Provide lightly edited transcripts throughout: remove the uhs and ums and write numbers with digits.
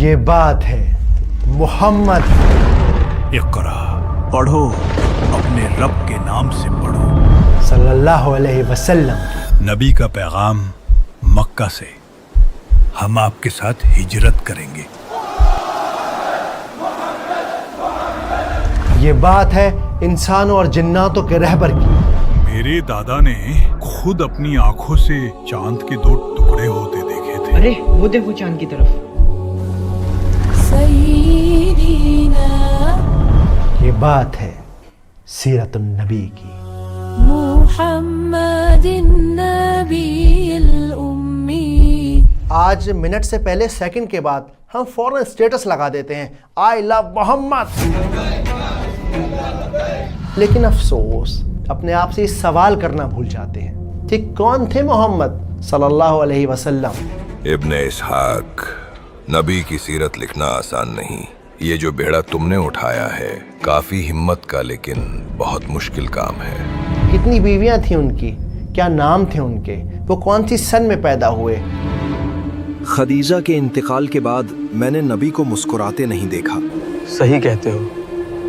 یہ بات ہے محمد. اقرا، پڑھو، اپنے رب کے نام سے پڑھو. صلی اللہ علیہ وسلم. نبی کا پیغام مکہ سے، ہم آپ کے ساتھ ہجرت کریں گے. یہ بات ہے انسانوں اور جناتوں کے رہبر کی. میرے دادا نے خود اپنی آنکھوں سے چاند کے 2 ٹکڑے ہوتے دیکھے تھے. ارے وہ دیکھو چاند کی طرف. یہ بات ہے سیرت النبی کی. محمد النبی الامی. آج منٹ سے پہلے سیکنڈ کے بعد ہم فوراً اسٹیٹس لگا دیتے ہیں آئی لو محمد. لیکن افسوس اپنے آپ سے سوال کرنا بھول جاتے ہیں کہ کون تھے محمد صلی اللہ علیہ وسلم. ابن اسحاق، نبی کی سیرت لکھنا آسان نہیں. یہ جو بیڑا تم نے اٹھایا ہے کافی ہمت کا لیکن بہت مشکل کام ہے. کتنی بیویاں تھیں ان کی، کیا نام تھے ان کے، وہ کون سی سن میں پیدا ہوئے. خدیجہ کے انتقال کے بعد میں نے نبی کو مسکراتے نہیں دیکھا. صحیح کہتے ہو،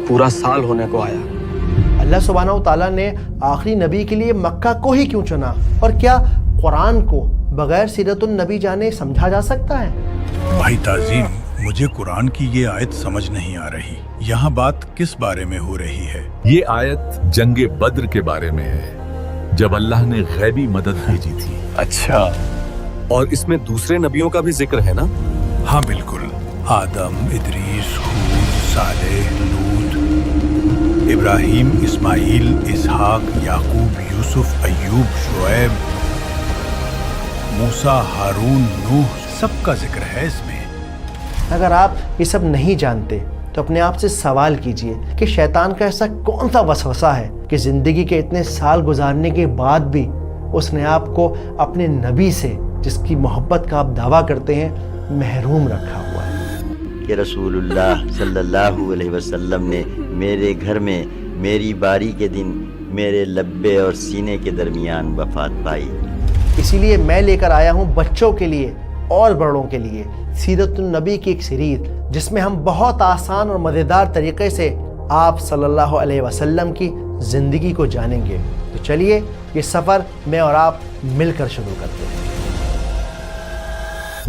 پورا سال ہونے کو آیا. اللہ سبحانہ و تعالیٰ نے آخری نبی کے لیے مکہ کو ہی کیوں چنا؟ اور کیا قرآن کو بغیر سیرت النبی جانے سمجھا جا سکتا ہے؟ بھائی تعظیم، مجھے قرآن کی یہ آیت سمجھ نہیں آ رہی. یہاں بات کس بارے میں ہو رہی ہے؟ یہ آیت جنگ بدر کے بارے میں ہے، جب اللہ نے غیبی مدد بھیجی تھی. اچھا، اور اس میں دوسرے نبیوں کا بھی ذکر ہے نا؟ ہاں بالکل. آدم، ادریس، ہود، صالح، لوط، ابراہیم، اسماعیل، اسحاق، یعقوب، یوسف، ایوب، شعیب، موسیٰ، ہارون، نوح، سب کا ذکر ہے اس میں. اگر آپ یہ سب نہیں جانتے تو اپنے آپ سے سوال کیجئے کہ شیطان کا ایسا کون سا وسوسہ ہے کہ زندگی کے اتنے سال گزارنے کے بعد بھی اس نے آپ کو اپنے نبی سے، جس کی محبت کا آپ دعویٰ کرتے ہیں، محروم رکھا ہوا ہے. کہ رسول اللہ صلی اللہ علیہ وسلم نے میرے گھر میں میری باری کے دن میرے لبے اور سینے کے درمیان وفات پائی. اسی لیے میں لے کر آیا ہوں بچوں کے لیے اور بڑوں کے لیے سیرت النبی کی ایک سیریز، جس میں ہم بہت آسان اور مزیدار طریقے سے آپ صلی اللہ علیہ وسلم کی زندگی کو جانیں گے. تو چلیے یہ سفر میں اور آپ مل کر شروع کرتے ہیں.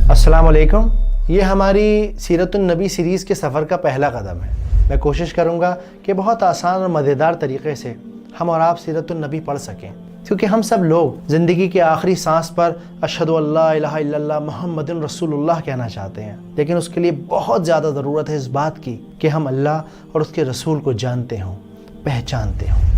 السلام علیکم. یہ ہماری سیرت النبی سیریز کے سفر کا پہلا قدم ہے. میں کوشش کروں گا کہ بہت آسان اور مزیدار طریقے سے ہم اور آپ سیرت النبی پڑھ سکیں، کیونکہ ہم سب لوگ زندگی کے آخری سانس پر اشہد ان لا الہ الا اللہ محمد رسول اللہ کہنا چاہتے ہیں، لیکن اس کے لیے بہت زیادہ ضرورت ہے اس بات کی کہ ہم اللہ اور اس کے رسول کو جانتے ہوں، پہچانتے ہوں.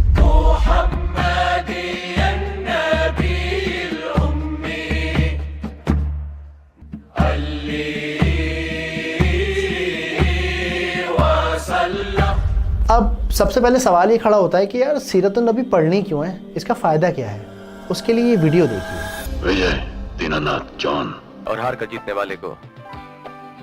اب سب سے پہلے سوال یہ کھڑا ہوتا ہے کہ یار سیرت النبی پڑھنی کیوں ہے، اس کا فائدہ کیا ہے؟ اس کے لیے یہ ویڈیو دیکھیے. وجے دیناناتھ جان اور ہار کا جیتنے والے کو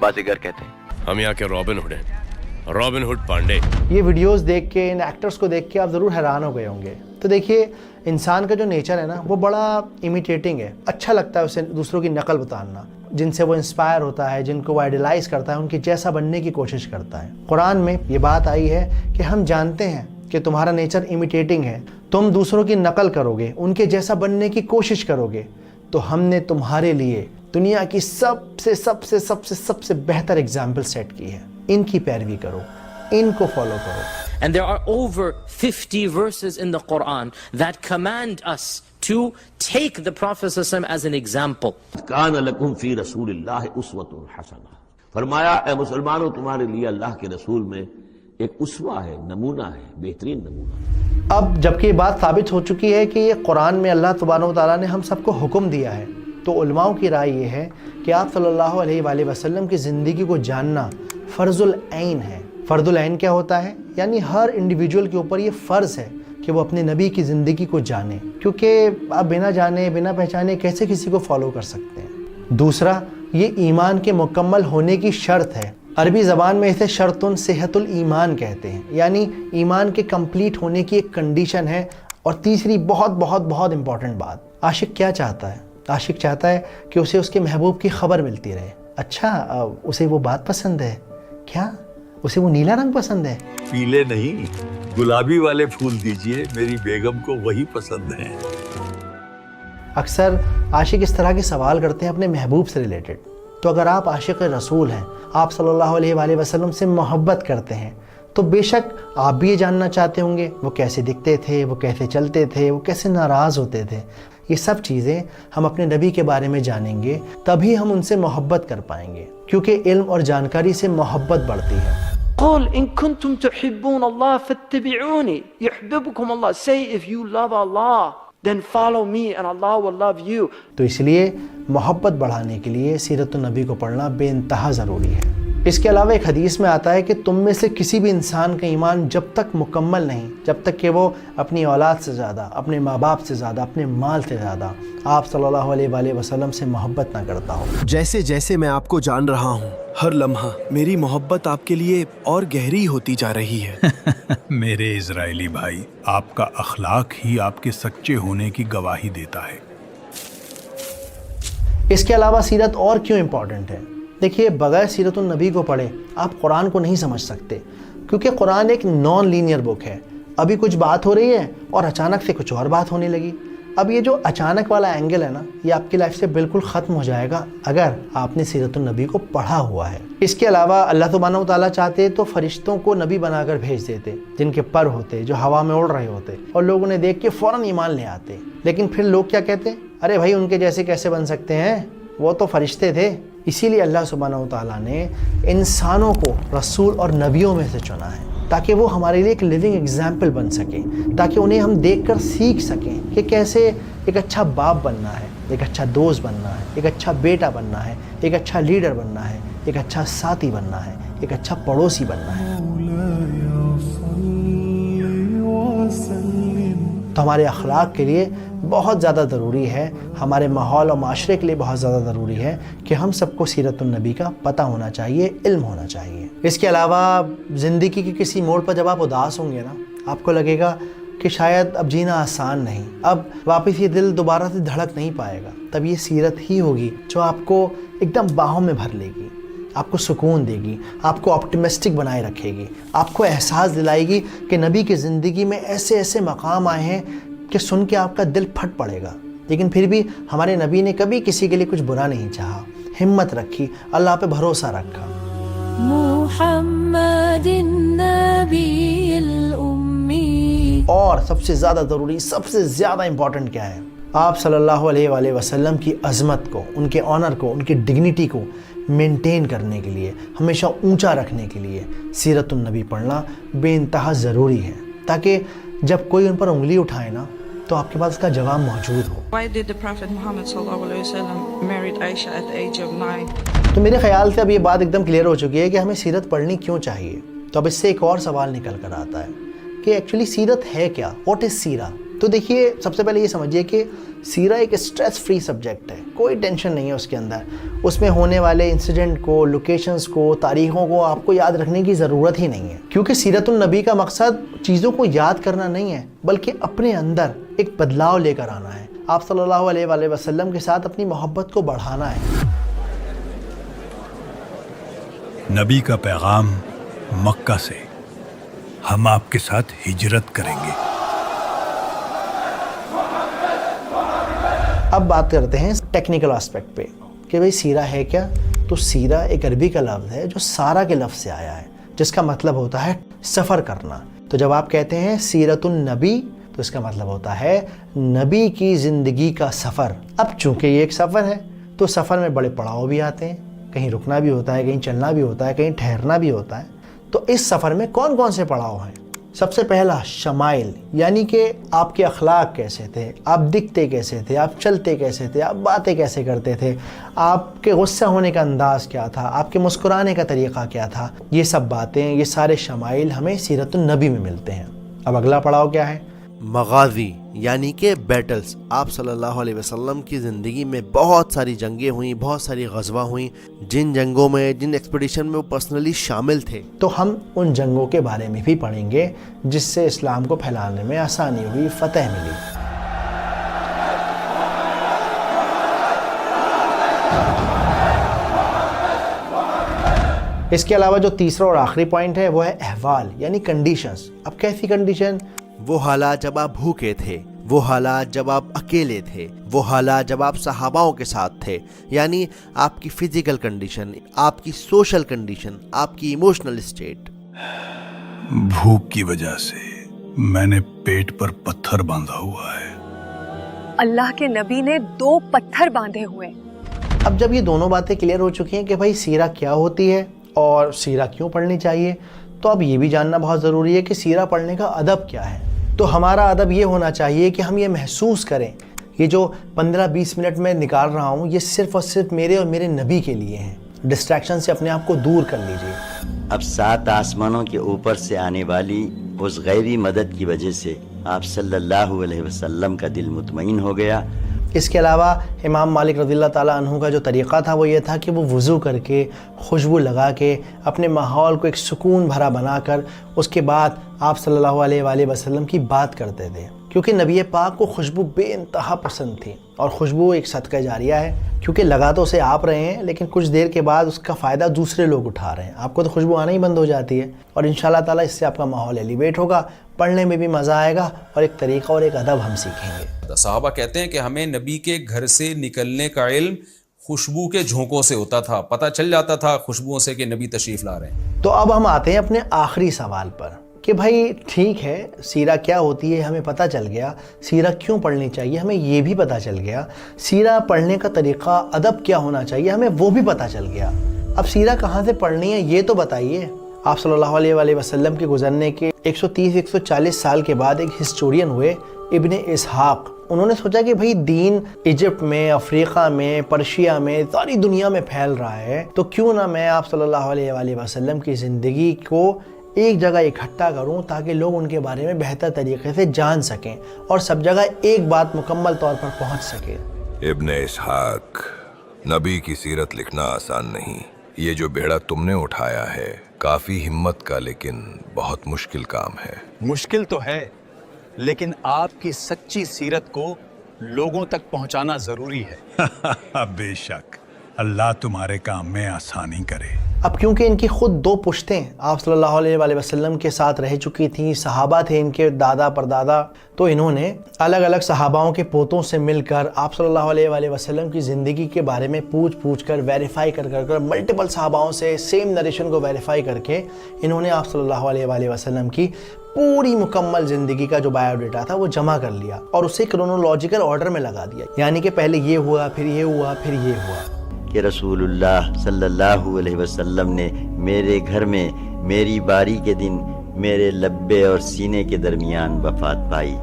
بازیگر کہتے ہیں. ہم یہاں کے رابن ہوڈ ہیں، رابن ہوڈ پانڈے. یہ ویڈیوز دیکھ کے، ان ایکٹرز کو دیکھ کے آپ ضرور حیران ہو گئے ہوں گے. تو دیکھیے، انسان کا جو نیچر ہے نا وہ بڑا امیٹیٹنگ ہے. اچھا لگتا ہے اسے دوسروں کی نقل اتارنا. جن سے وہ انسپائر ہوتا ہے، جن کو وہ آئیڈیلائز کرتا ہے، ان کی جیسا بننے کی کوشش کرتا ہے. قرآن میں یہ بات آئی ہے کہ ہم جانتے ہیں کہ تمہارا نیچر امیٹیٹنگ ہے، تم دوسروں کی نقل کرو گے، ان کے جیسا بننے کی کوشش کرو گے، تو ہم نے تمہارے لیے دنیا کی سب سے بہتر ایگزامپل سیٹ کی ہے. ان کی پیروی کرو، ان کو فالو کرو. And there are over 50 verses in the Quran that command us to take the Prophet ﷺ as an example. کان لکم فی رسول اللہ اسوۃ حسنہ. فرمایا اے مسلمانوں، تمہارے لیے اللہ کے رسول میں ایک اسوہ ہے، نمونہ ہے، بہترین نمونہ. اب جبکہ یہ بات ثابت ہو چکی ہے کہ یہ قرآن میں اللہ سبحانہ و تعالیٰ نے ہم سب کو حکم دیا ہے، تو علماؤں کی رائے یہ ہے کہ آپ صلی اللہ علیہ وآلہ وسلم کی زندگی کو جاننا فرض العین ہے. فرض العین کیا ہوتا ہے؟ یعنی ہر انڈیویجول کے اوپر یہ فرض ہے کہ وہ اپنے نبی کی زندگی کو جانے، کیونکہ آپ بنا جانے، بنا پہچانے کیسے کسی کو فالو کر سکتے ہیں. دوسرا، یہ ایمان کے مکمل ہونے کی شرط ہے. عربی زبان میں اسے شرطن صحت الایمان کہتے ہیں، یعنی ایمان کے کمپلیٹ ہونے کی ایک کنڈیشن ہے. اور تیسری بہت امپورٹنٹ بات، عاشق کیا چاہتا ہے؟ عاشق چاہتا ہے کہ اسے اس کے محبوب کی خبر ملتی رہے، اچھا اسے وہ بات پسند ہے کیا؟ اسے وہ نیلا رنگ پسند ہے؟ پیلے نہیں، گلابی والے پھول دیجئے، میری بیگم کو وہی پسند ہیں۔ اکثر عاشق اس طرح کے سوال کرتے ہیں اپنے محبوب سے ریلیٹڈ. تو اگر آپ عاشق رسول ہیں، آپ صلی اللہ علیہ وآلہ وسلم سے محبت کرتے ہیں، تو بے شک آپ بھی یہ جاننا چاہتے ہوں گے وہ کیسے دکھتے تھے، وہ کیسے چلتے تھے، وہ کیسے ناراض ہوتے تھے. یہ سب چیزیں ہم اپنے نبی کے بارے میں جانیں گے تبھی ہم ان سے محبت کر پائیں گے، کیونکہ علم اور جانکاری سے محبت بڑھتی ہے. قل ان کنتم تحبون اللہ فاتبعونی یحببکم اللہ. Say if you love Allah then follow me and Allah will love you. تو اس لیے محبت بڑھانے کے لیے سیرت النبی کو پڑھنا بے انتہا ضروری ہے. اس کے علاوہ ایک حدیث میں آتا ہے کہ تم میں سے کسی بھی انسان کا ایمان جب تک مکمل نہیں، جب تک کہ وہ اپنی اولاد سے زیادہ، اپنے ماں باپ سے زیادہ، اپنے مال سے زیادہ آپ صلی اللہ علیہ وآلہ وسلم سے محبت نہ کرتا ہو. جیسے جیسے میں آپ کو جان رہا ہوں، ہر لمحہ میری محبت آپ کے لیے اور گہری ہوتی جا رہی ہے. میرے اسرائیلی بھائی، آپ کا اخلاق ہی آپ کے سچے ہونے کی گواہی دیتا ہے. اس کے علاوہ سیرت اور کیوں امپورٹنٹ ہے؟ دیکھیے، بغیر سیرت النبی کو پڑھے آپ قرآن کو نہیں سمجھ سکتے، کیونکہ قرآن ایک نان لینئر بک ہے. ابھی کچھ بات ہو رہی ہے اور اچانک سے کچھ اور بات ہونے لگی. اب یہ جو اچانک والا اینگل ہے نا، یہ آپ کی لائف سے بالکل ختم ہو جائے گا اگر آپ نے سیرت النبی کو پڑھا ہوا ہے. اس کے علاوہ اللہ سبحانہ و تعالیٰ چاہتے تو فرشتوں کو نبی بنا کر بھیج دیتے، جن کے پر ہوتے، جو ہوا میں اڑ رہے ہوتے، اور لوگ انہیں دیکھ کے فوراً ایمان لے آتے. لیکن پھر لوگ کیا کہتے؟ ارے بھائی، ان کے جیسے کیسے بن سکتے ہیں، وہ تو فرشتے تھے. اسی لیے اللہ سبحانہ و تعالیٰ نے انسانوں کو رسول اور نبیوں میں سے چنا ہے، تاکہ وہ ہمارے لیے ایک لیونگ ایگزامپل بن سکیں، تاکہ انہیں ہم دیکھ کر سیکھ سکیں کہ کیسے ایک اچھا باپ بننا ہے، ایک اچھا دوست بننا ہے، ایک اچھا بیٹا بننا ہے، ایک اچھا لیڈر بننا ہے، ایک اچھا ساتھی بننا ہے، ایک اچھا پڑوسی بننا ہے. تو ہمارے اخلاق کے لیے بہت زیادہ ضروری ہے، ہمارے ماحول اور معاشرے کے لیے بہت زیادہ ضروری ہے کہ ہم سب کو سیرت النبی کا پتہ ہونا چاہیے، علم ہونا چاہیے. اس کے علاوہ زندگی کے کسی موڑ پر جب آپ اداس ہوں گے نا، آپ کو لگے گا کہ شاید اب جینا آسان نہیں، اب واپس یہ دل دوبارہ سے دھڑک نہیں پائے گا، تب یہ سیرت ہی ہوگی جو آپ کو ایک دم باہوں میں بھر لے گی، آپ کو سکون دے گی، آپ کو آپٹیمسٹک بنائے رکھے گی، آپ کو احساس دلائے گی کہ نبی کی زندگی میں ایسے ایسے مقام آئے ہیں کہ سن کے آپ کا دل پھٹ پڑے گا. لیکن پھر بھی ہمارے نبی نے کبھی کسی کے لیے کچھ برا نہیں چاہا، ہمت رکھی، اللہ پہ بھروسہ رکھا. محمد النبی الامی. اور سب سے زیادہ ضروری، سب سے زیادہ امپورٹنٹ کیا ہے؟ آپ صلی اللہ علیہ وآلہ وسلم کی عظمت کو، ان کے آنر کو، ان کی ڈگنیٹی کو مینٹین کرنے کے لیے، ہمیشہ اونچا رکھنے کے لیے سیرت النبی پڑھنا بے انتہا ضروری ہے، تاکہ جب کوئی ان پر انگلی اٹھائے نا تو آپ کے پاس اس کا جواب موجود ہو. Why did the Prophet Muhammad sallallahu alaihi wasallam married Aisha at the age of 9? تو میرے خیال سے اب یہ بات ایک دم کلیئر ہو چکی ہے کہ ہمیں سیرت پڑھنی کیوں چاہیے. تو اب اس سے ایک اور سوال نکل کر آتا ہے کہ ایکچولی سیرت ہے کیا؟ واٹ از سیرہ؟ تو دیکھیے، سب سے پہلے یہ سمجھیے کہ سیرہ ایک اسٹریس فری سبجیکٹ ہے، کوئی ٹینشن نہیں ہے اس کے اندر. اس میں ہونے والے انسیڈنٹ کو، لوکیشنز کو، تاریخوں کو آپ کو یاد رکھنے کی ضرورت ہی نہیں ہے، کیونکہ سیرت النبی کا مقصد چیزوں کو یاد کرنا نہیں ہے، بلکہ اپنے اندر ایک بدلاؤ لے کر آنا ہے. آپ صلی اللہ علیہ وآلہ وسلم کے ساتھ اپنی محبت کو بڑھانا ہے. نبی کا پیغام مکہ سے، ہم آپ کے ساتھ ہجرت کریں گے. اب بات کرتے ہیں ٹیکنیکل آسپیکٹ پہ کہ بھئی سیرہ ہے کیا؟ تو سیرہ ایک عربی کا لفظ ہے جو سارہ کے لفظ سے آیا ہے، جس کا مطلب ہوتا ہے سفر کرنا. تو جب آپ کہتے ہیں سیرت النبی تو اس کا مطلب ہوتا ہے نبی کی زندگی کا سفر. اب چونکہ یہ ایک سفر ہے تو سفر میں بڑے پڑاؤ بھی آتے ہیں، کہیں رکنا بھی ہوتا ہے، کہیں چلنا بھی ہوتا ہے، کہیں ٹھہرنا بھی ہوتا ہے. تو اس سفر میں کون کون سے پڑاؤ ہیں؟ سب سے پہلا شمائل، یعنی کہ آپ کے اخلاق کیسے تھے، آپ دکھتے کیسے تھے، آپ چلتے کیسے تھے، آپ باتیں کیسے کرتے تھے، آپ کے غصہ ہونے کا انداز کیا تھا، آپ کے مسکرانے کا طریقہ کیا تھا. یہ سب باتیں، یہ سارے شمائل ہمیں سیرت النبی میں ملتے ہیں. اب اگلا پڑاؤ کیا ہے؟ مغازی، یعنی کہ بیٹلز. آپ صلی اللہ علیہ وسلم کی زندگی میں بہت ساری جنگیں ہوئیں، بہت ساری غزوہ ہوئیں، جن جنگوں میں، جن ایکسپیڈیشن میں وہ پرسنلی شامل تھے. تو ہم ان جنگوں کے بارے میں بھی پڑھیں گے جس سے اسلام کو پھیلانے میں آسانی ہوئی، فتح ملی. اس کے علاوہ جو تیسرا اور آخری پوائنٹ ہے وہ ہے احوال یعنی کنڈیشنز. اب کیسی کنڈیشن؟ وہ حالات جب آپ بھوکے تھے، وہ حالات جب آپ اکیلے تھے، وہ حالات جب آپ صحاباؤں کے ساتھ تھے، یعنی آپ کی فزیکل کنڈیشن، آپ کی سوشل کنڈیشن، آپ کی ایموشنل اسٹیٹ. بھوک کی وجہ سے میں نے پیٹ پر پتھر باندھا ہوا ہے. اللہ کے نبی نے 2 پتھر باندھے ہوئے. اب جب یہ دونوں باتیں کلیئر ہو چکی ہیں کہ بھائی سیرہ کیا ہوتی ہے اور سیرہ کیوں پڑھنی چاہیے، تو اب یہ بھی جاننا بہت ضروری ہے کہ سیرہ پڑھنے کا ادب کیا ہے. تو ہمارا ادب یہ ہونا چاہیے کہ ہم یہ محسوس کریں یہ جو 15-20 منٹ میں نکال رہا ہوں یہ صرف اور صرف میرے اور میرے نبی کے لیے ہیں. ڈسٹریکشن سے اپنے آپ کو دور کر لیجئے. اب 7 آسمانوں کے اوپر سے آنے والی اس غیبی مدد کی وجہ سے آپ صلی اللہ علیہ وسلم کا دل مطمئن ہو گیا. اس کے علاوہ امام مالک رضی اللہ تعالیٰ عنہ کا جو طریقہ تھا وہ یہ تھا کہ وہ وضو کر کے خوشبو لگا کے اپنے ماحول کو ایک سکون بھرا بنا کر اس کے بعد آپ صلی اللہ علیہ وآلہ وسلم کی بات کرتے تھے، کیونکہ نبی پاک کو خوشبو بے انتہا پسند تھی. اور خوشبو ایک صدقہ جاریہ ہے، کیونکہ لگا تو اسے آپ رہے ہیں لیکن کچھ دیر کے بعد اس کا فائدہ دوسرے لوگ اٹھا رہے ہیں. آپ کو تو خوشبو آنا ہی بند ہو جاتی ہے اور انشاءاللہ تعالیٰ اس سے آپ کا ماحول ایلیویٹ ہوگا، پڑھنے میں بھی مزہ آئے گا اور ایک طریقہ اور ایک ادب ہم سیکھیں گے. صحابہ کہتے ہیں کہ ہمیں نبی کے گھر سے نکلنے کا علم خوشبو کے جھونکوں سے ہوتا تھا، پتہ چل جاتا تھا خوشبوؤں سے کہ نبی تشریف لا رہے ہیں. تو اب ہم آتے ہیں اپنے آخری سوال پر کہ بھائی ٹھیک ہے سیرہ کیا ہوتی ہے ہمیں پتہ چل گیا، سیرہ کیوں پڑھنی چاہیے ہمیں یہ بھی پتہ چل گیا، سیرہ پڑھنے کا طریقہ ادب کیا ہونا چاہیے ہمیں وہ بھی پتہ چل گیا. اب سیرہ کہاں سے پڑھنی ہے یہ تو بتائیے. آپ صلی اللہ علیہ وآلہ وسلم کے گزرنے کے 130-140 سال کے بعد ایک ہسٹورین ہوئے ابن اسحاق. انہوں نے سوچا کہ بھئی دین ایجپٹ میں، افریقہ میں، پرشیا میں، ساری دنیا میں پھیل رہا ہے، تو کیوں نہ میں آپ صلی اللہ علیہ وآلہ وسلم کی زندگی کو ایک جگہ اکٹھا کروں تاکہ لوگ ان کے بارے میں بہتر طریقے سے جان سکیں اور سب جگہ ایک بات مکمل طور پر پہنچ سکے. ابن اسحاق، نبی کی سیرت لکھنا آسان نہیں. یہ جو بیڑا تم نے اٹھایا ہے کافی ہمت کا لیکن بہت مشکل کام ہے. مشکل تو ہے لیکن آپ کی سچی سیرت کو لوگوں تک پہنچانا ضروری ہے. بے شک اللہ تمہارے کام میں آسانی کرے. اب کیونکہ ان کی خود 2 پشتیں آپ صلی اللہ علیہ وآلہ وسلم کے ساتھ رہ چکی تھیں، صحابہ تھے ان کے دادا پردادا، تو انہوں نے الگ الگ صحاباؤں کے پوتوں سے مل کر آپ صلی اللہ علیہ وآلہ وسلم کی زندگی کے بارے میں پوچھ کر ویریفائی کر ملٹیپل صحاباؤں سے سیم نریشن کو ویریفائی کر کے انہوں نے آپ صلی اللہ علیہ وآلہ وسلم کی پوری مکمل زندگی کا جو بایو ڈیٹا تھا وہ جمع کر لیا اور اسے کرونولوجیکل آرڈر میں لگا دیا. یعنی کہ پہلے یہ ہوا، پھر یہ ہوا، پھر یہ ہوا کہ رسول اللہ صلی اللہ علیہ وسلم نے میرے گھر میں میری باری کے دن میرے لبے اور سینے کے درمیان وفات پائی،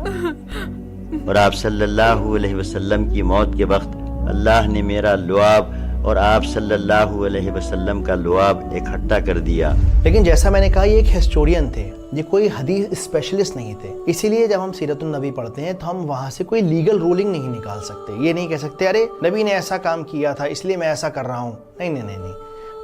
اور آپ صلی اللہ علیہ وسلم کی موت کے وقت اللہ نے میرا لعاب اور آپ صلی اللہ علیہ وسلم کا لعاب اکٹھا کر دیا. لیکن جیسا میں نے کہا یہ ایک ہسٹورین تھے، یہ کوئی حدیث اسپیشلسٹ نہیں تھے. اسی لیے جب ہم سیرت النبی پڑھتے ہیں تو ہم وہاں سے کوئی لیگل رولنگ نہیں نکال سکتے. یہ نہیں کہہ سکتے ارے نبی نے ایسا کام کیا تھا اس لیے میں ایسا کر رہا ہوں. نہیں.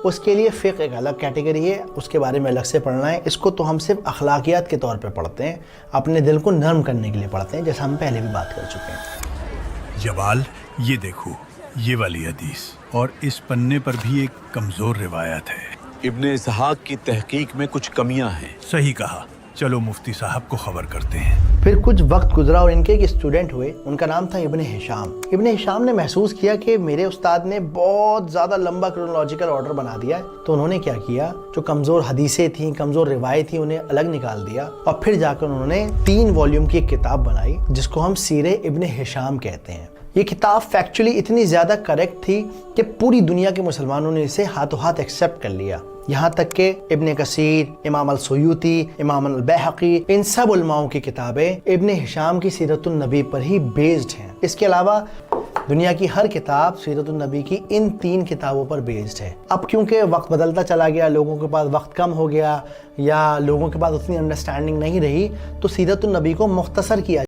اس کے لیے فقہ ایک الگ کیٹیگری ہے، اس کے بارے میں الگ سے پڑھنا ہے. اس کو تو ہم صرف اخلاقیات کے طور پہ پڑھتے ہیں، اپنے دل کو نرم کرنے کے لیے پڑھتے ہیں، جیسا ہم پہلے بھی بات کر چکے ہیں. جوال یہ دیکھو یہ والی حدیث، اور اس پنے پر بھی ایک کمزور روایت ہے. ابن اسحاق کی تحقیق میں کچھ کمیاں ہیں. صحیح کہا، چلو مفتی صاحب کو خبر کرتے ہیں. پھر کچھ وقت گزرا اور ان کے ایک اسٹوڈنٹ ہوئے، ان کا نام تھا ابن ہشام. ابن ہشام نے محسوس کیا کہ میرے استاد نے بہت زیادہ لمبا کرونولوجیکل آرڈر بنا دیا ہے. تو انہوں نے کیا کیا، جو کمزور حدیثیں تھیں، کمزور روایت تھیں، انہیں الگ نکال دیا اور پھر جا کر انہوں نے 3 والیوم کی ایک کتاب بنائی جس کو ہم سیرہ ابن ہشام کہتے ہیں. یہ کتاب فیکچولی اتنی زیادہ کریکٹ تھی کہ پوری دنیا کے مسلمانوں نے اسے ہاتھوں ہاتھ ایکسیپٹ کر لیا. یہاں تک کہ ابن کثیر، امام السیوطی، امام البیہقی، ان سب علماؤں کی کتابیں ابن ہشام کی سیرت النبی پر ہی بیسڈ ہیں. اس کے علاوہ دنیا کی ہر کتاب سیرت النبی کی ان 3 کتابوں پر بیسڈ ہے. اب کیونکہ وقت بدلتا چلا گیا، لوگوں کے پاس وقت کم ہو گیا یا لوگوں کے پاس اتنی انڈرسٹینڈنگ نہیں رہی، تو سیرت النبی کو مختصر کیا